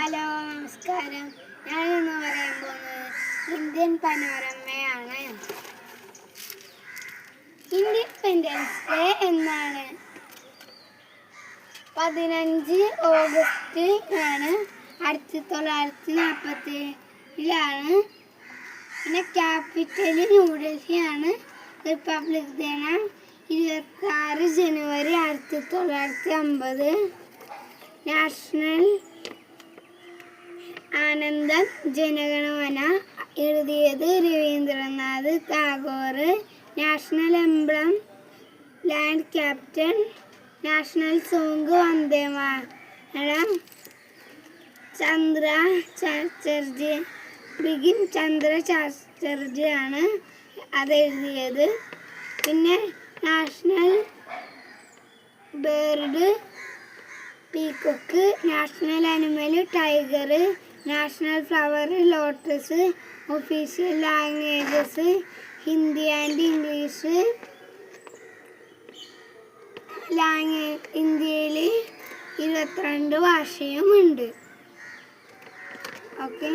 Hello നമസ്കാരം. ഞാനിന്ന് പറയാൻ പോകുന്നത് ഇന്ത്യൻ പനോരമയാണ്. ഇൻഡിപെൻഡൻസ് ഡേ എന്നാണ് 15 ഓഗസ്റ്റ് ആണ്. 1947 പിന്നെ ക്യാപിറ്റൽ ന്യൂഡൽഹിയാണ്. റിപ്പബ്ലിക് ദിനം 26 ജനുവരി 1950. നാഷണൽ ആനന്ദം ജനഗണമന എഴുതിയത് Rabindranath Tagore. National emblem lion capital. National song Vande Mataram. Chandra Chatterjee ബിഗിൻ ചന്ദ്ര ചാറ്റർജി ആണ് അതെഴുതിയത്. പിന്നെ national bird peacock. National animal tiger. National flower lotus. Official languages Hindi and English. ഇന്ത്യയിൽ 22 ഭാഷയുമുണ്ട്. ഓക്കെ.